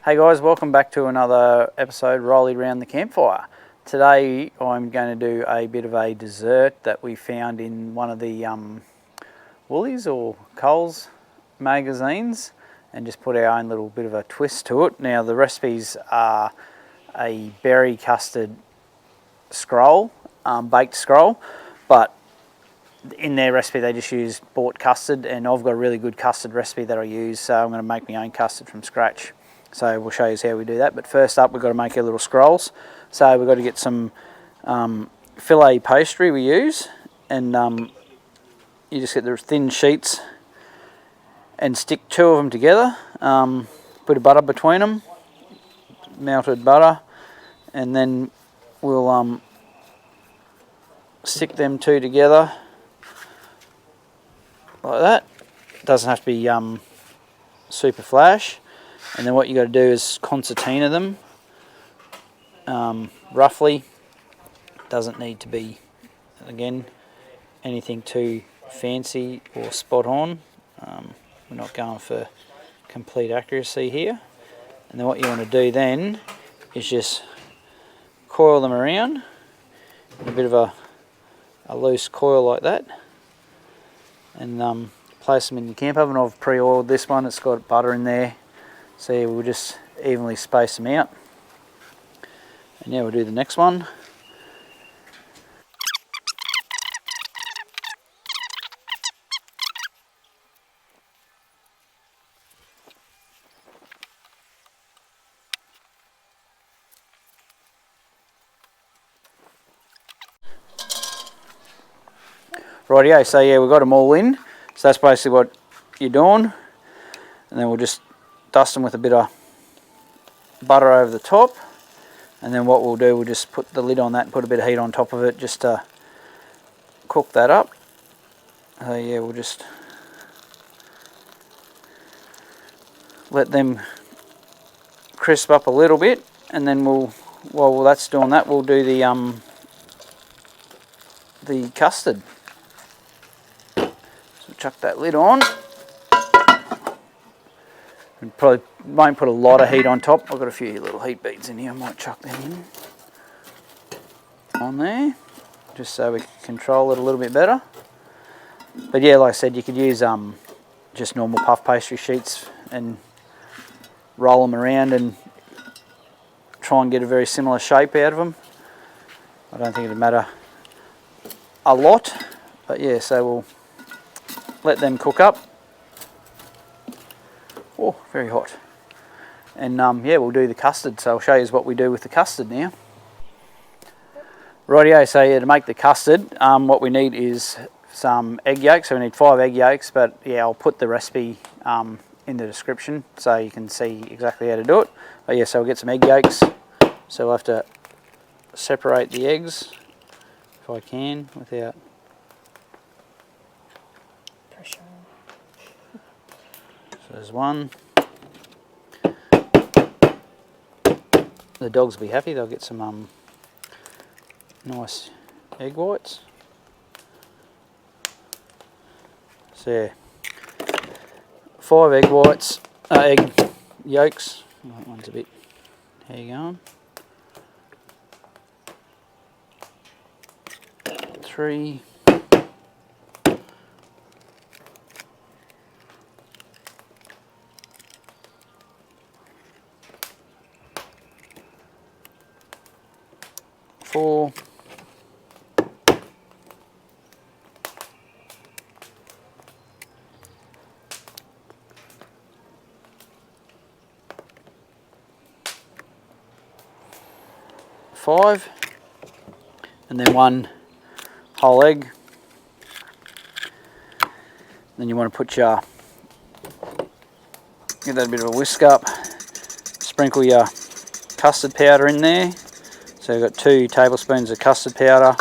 Hey guys, welcome back to another episode Rolling Around the Campfire. Today I'm going to do a bit of a dessert that we found in one of the Woolies or Coles magazines and just put our own little bit of a twist to it. Now the recipes are a berry custard scroll, baked scroll, but in their recipe they just use bought custard, and I've got a really good custard recipe that I use, so I'm going to make my own custard from scratch. So we'll show you how we do that. But first up, we've got to make our little scrolls. So we've got to get some Filo Pastry we use, and you just get the thin sheets and stick two of them together. Put a butter between them, melted butter, and then we'll stick them two together like that. Doesn't have to be super flash. And then what you got to do is concertina them roughly. Doesn't need to be, again, anything too fancy or spot on. We're not going for complete accuracy here. And then what you want to do then is just coil them around in a bit of a loose coil like that, and place them in the camp oven. I've pre-oiled this one, it's got butter in there. So yeah, we'll just evenly space them out. And now we'll do the next one. Rightio, so yeah, we've got them all in. So that's basically what you're doing. And then we'll just dust them with a bit of butter over the top, and then what we'll do, we'll just put the lid on that and put a bit of heat on top of it just to cook that up. So yeah, we'll just let them crisp up a little bit, and then while that's doing that, we'll do the custard. So chuck that lid on. And probably won't put a lot of heat on top. I've got a few little heat beads in here, I might chuck them in on there, just so we can control it a little bit better. But yeah, like I said, you could use just normal puff pastry sheets and roll them around and try and get a very similar shape out of them. I don't think it'd matter a lot, but yeah, so we'll let them cook up. Oh, very hot. And yeah, we'll do the custard. So I'll show you what we do with the custard now. Rightio, so yeah, to make the custard, what we need is some egg yolks. So we need 5 egg yolks, but yeah, I'll put the recipe in the description so you can see exactly how to do it. But yeah, so we'll get some egg yolks. So we'll have to separate the eggs, if I can, without pressure. So there's one. The dogs will be happy, they'll get some nice egg whites. So yeah, 5 egg whites, egg yolks. That one's a bit, how you going? 3. 4. 5, and then 1 whole egg. Then you want to put your, get that a bit of a whisk up, sprinkle your custard powder in there. So we've got 2 tablespoons of custard powder,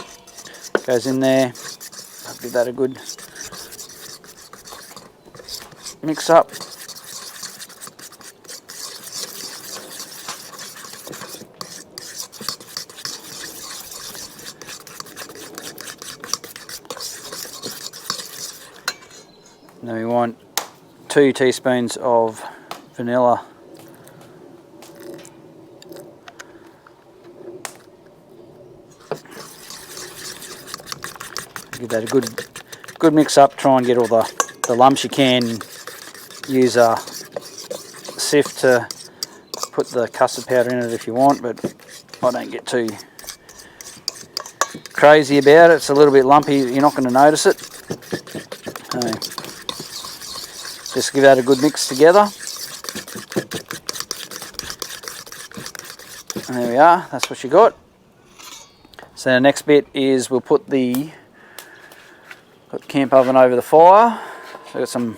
goes in there. I'll give that a good mix up. Now we want 2 teaspoons of vanilla Give that a good mix up. Try and get all the lumps. You can use a sieve to put the custard powder in it if you want, but I don't get too crazy about it. It's a little bit lumpy, you're not going to notice it. So just give that a good mix together. And there we are, that's what you got. So the next bit is we'll put the camp oven over the fire. So got some,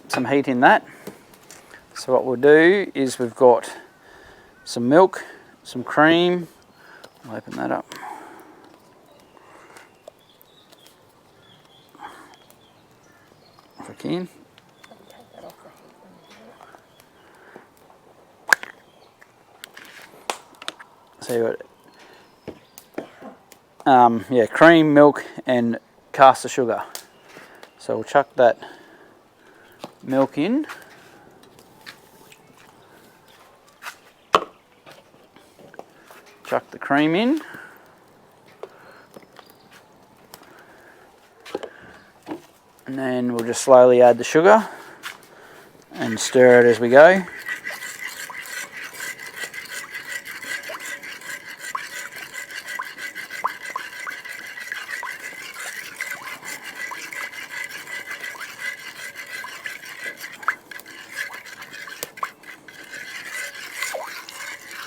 some heat in that. So what we'll do is we've got some milk, some cream. I'll open that up. If I can. So you got cream, milk, and caster sugar. So we'll chuck that milk in. Chuck the cream in. And then we'll just slowly add the sugar and stir it as we go.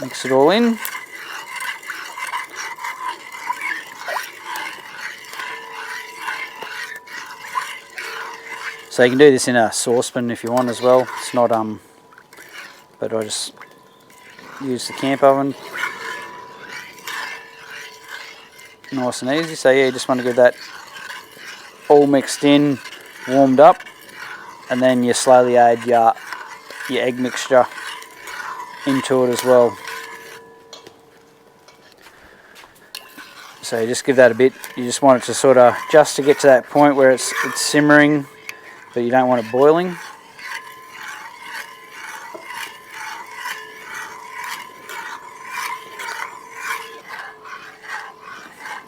Mix it all in. So you can do this in a saucepan if you want as well. It's not but I just use the camp oven. Nice and easy. So yeah, you just want to get that all mixed in, warmed up, and then you slowly add your egg mixture into it as well. So you just give that a bit. You just want it to sort of just to get to that point where it's simmering, but you don't want it boiling.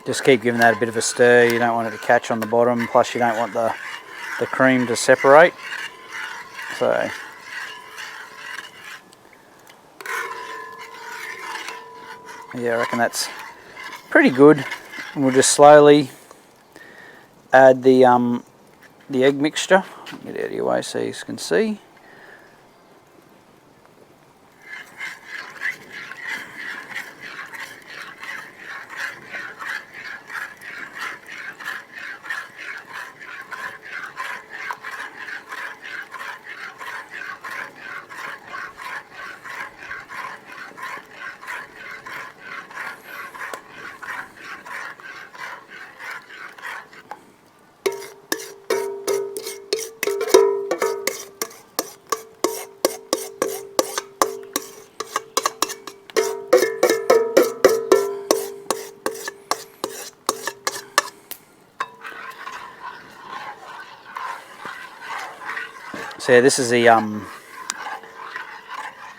Just keep giving that a bit of a stir. You don't want it to catch on the bottom, plus you don't want the cream to separate. So yeah, I reckon that's pretty good. And we'll just slowly add the egg mixture. Get out of your way so you can see. So yeah, this is the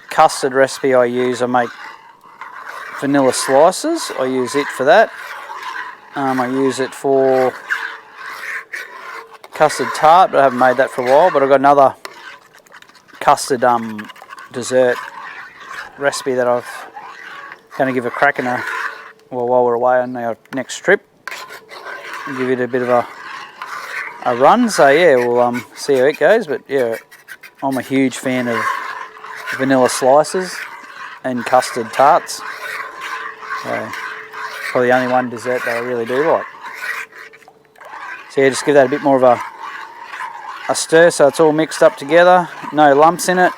custard recipe I use. I make vanilla slices. I use it for that. I use it for custard tart, but I haven't made that for a while. But I've got another custard dessert recipe that I'm going to give a crack in while we're away on our next trip. And give it a bit of a run. So yeah, we'll see how it goes. But yeah, I'm a huge fan of vanilla slices and custard tarts. So probably the only one dessert that I really do like. So yeah, just give that a bit more of a stir so it's all mixed up together. No lumps in it.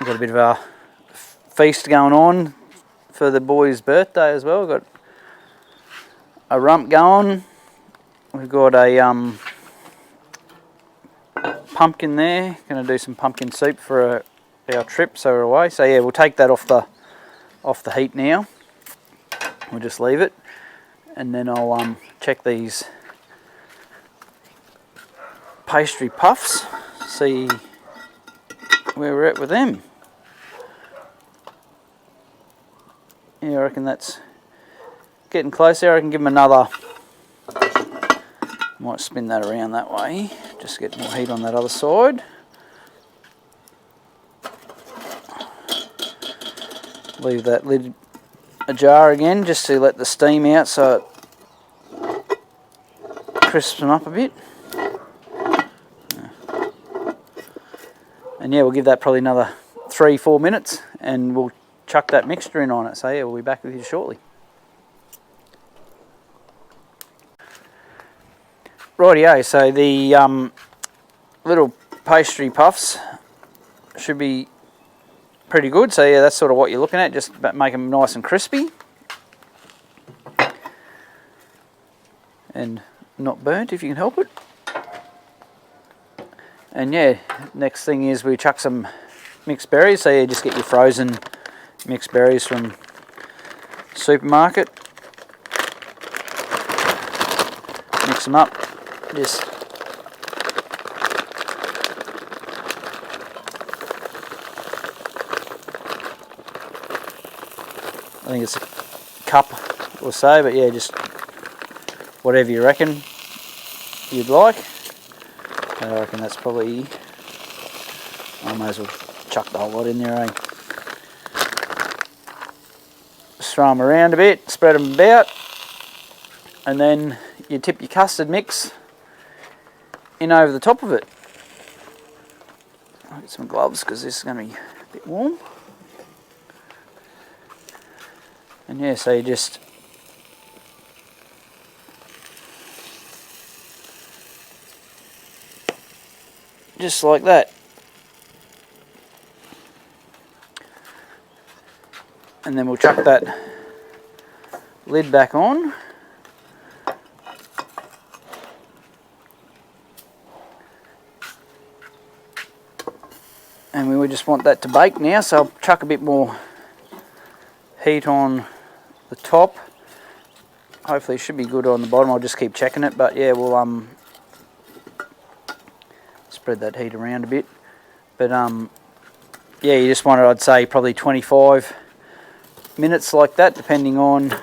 Got a bit of a feast going on for the boy's birthday as well. We've got a rump going. We've got a pumpkin there. Going to do some pumpkin soup for our trip, so we're away. So yeah, we'll take that off the heat now. We'll just leave it, and then I'll check these pastry puffs, see where we're at with them. Yeah, I reckon that's getting close there. I can give them another, might spin that around that way, just to get more heat on that other side. Leave that lid ajar again, just to let the steam out so it crisps them up a bit. And yeah, we'll give that probably another 3-4 minutes, and we'll chuck that mixture in on it. So yeah, we'll be back with you shortly. Rightio, so the little pastry puffs should be pretty good. So yeah, that's sort of what you're looking at, just make them nice and crispy and not burnt if you can help it. And yeah, next thing is we chuck some mixed berries. So yeah, just get your frozen mixed berries from supermarket, mix them up, just I think it's a cup or so, but yeah, just whatever you reckon you'd like. I reckon that's probably, I may as well chuck the whole lot in there, eh? Just throw them around a bit, spread them about, and then you tip your custard mix in over the top of it. I'll get some gloves because this is going to be a bit warm. And yeah, so you just like that. And then we'll chuck that lid back on. And we would just want that to bake now, so I'll chuck a bit more heat on the top. Hopefully it should be good on the bottom. I'll just keep checking it, but yeah, we'll spread that heat around a bit. But yeah, you just want it, I'd say probably 25 minutes like that, depending on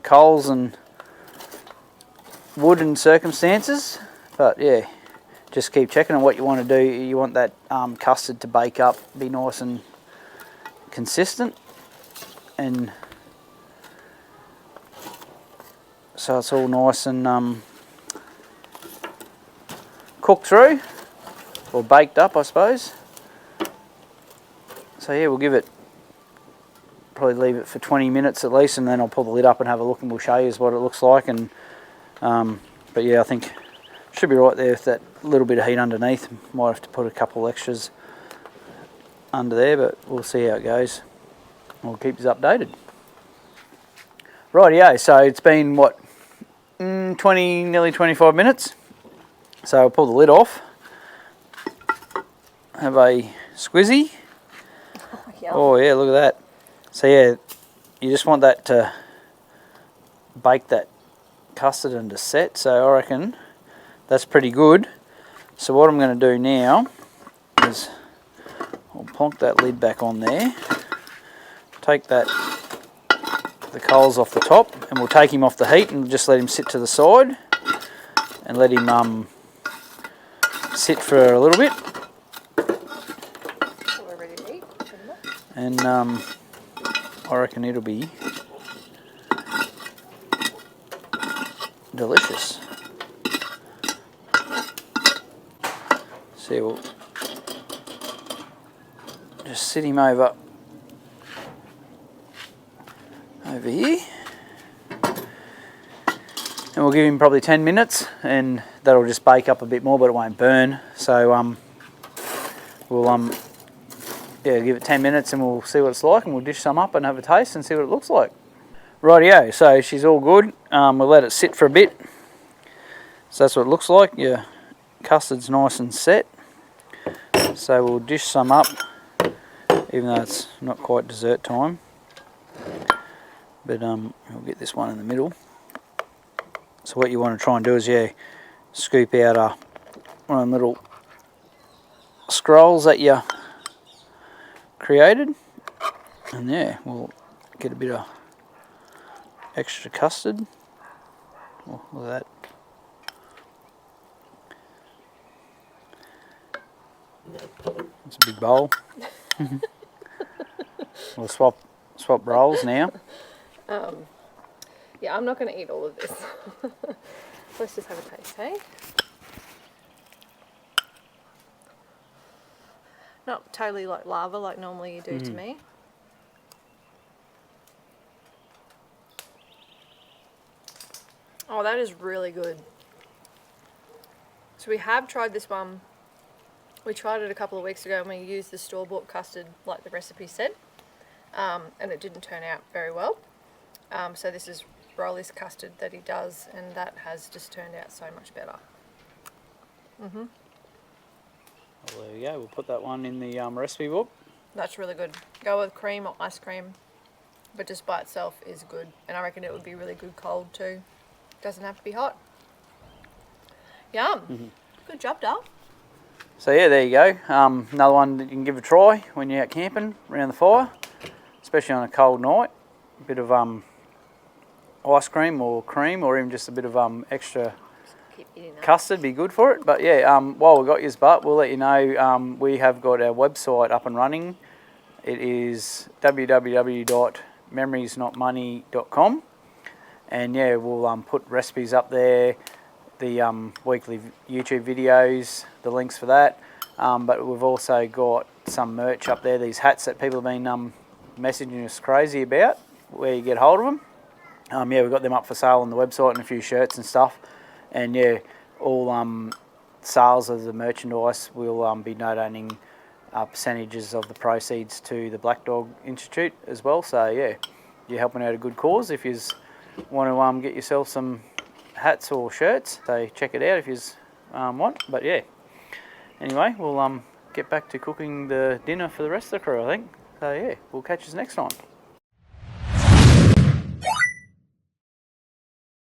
coals and wood and circumstances. But yeah, just keep checking on what you want to do. You want that custard to bake up, be nice and consistent, and so it's all nice and cooked through, or baked up, I suppose. So yeah, we'll give it, probably leave it for 20 minutes at least, and then I'll pull the lid up and have a look, and we'll show you what it looks like. And but yeah, I think it should be right there with that little bit of heat underneath. Might have to put a couple extras under there, but we'll see how it goes. We'll keep you updated. Rightio, so it's been what, 20, nearly 25 minutes. So I'll pull the lid off, have a squizzy. Oh yeah, look at that. So yeah, you just want that to bake that custard and to set. So I reckon that's pretty good. So what I'm going to do now is I'll plonk that lid back on there, take that, the coals off the top, and we'll take him off the heat and just let him sit to the side and let him sit for a little bit. So we're ready to eat, and I reckon it'll be delicious. So we'll just sit him over here, and we'll give him probably 10 minutes, and that'll just bake up a bit more, but it won't burn. So we'll yeah, give it 10 minutes and we'll see what it's like, and we'll dish some up and have a taste and see what it looks like. Rightio, so she's all good. We'll let it sit for a bit. So that's what it looks like. Your custard's nice and set. So we'll dish some up even though it's not quite dessert time. But we'll get this one in the middle. So what you want to try and do is, yeah, scoop out one of them little scrolls that you created, and yeah, we'll get a bit of extra custard. Oh, look at that. It's a big bowl. We'll swap rolls now. Yeah, I'm not going to eat all of this. Let's just have a taste, hey? Not totally like lava like normally you do to me. Oh, that is really good. So we have tried this one. We tried it a couple of weeks ago and we used the store-bought custard like the recipe said. And it didn't turn out very well. So this is Rolly's custard that he does, and that has just turned out so much better. Well, there you go. We'll put that one in the recipe book. That's really good. Go with cream or ice cream, but just by itself is good. And I reckon it would be really good cold too. Doesn't have to be hot. Yum. Good job, Dal. So yeah, there you go. Another one that you can give a try when you're out camping around the fire, especially on a cold night. A bit of ice cream or even just a bit of extra custard be good for it. But yeah, while we've got your butt, we'll let you know we have got our website up and running. It is www.memoriesnotmoney.com, and yeah, we'll put recipes up there, the weekly YouTube videos, the links for that. But we've also got some merch up there, these hats that people have been messaging us crazy about, where you get hold of them. Yeah, we've got them up for sale on the website and a few shirts and stuff. And yeah, all sales of the merchandise will be donating percentages of the proceeds to the Black Dog Institute as well. So yeah, you're helping out a good cause if you want to get yourself some hats or shirts. So check it out if you want. But yeah, anyway, we'll get back to cooking the dinner for the rest of the crew, I think. So yeah, we'll catch you next time.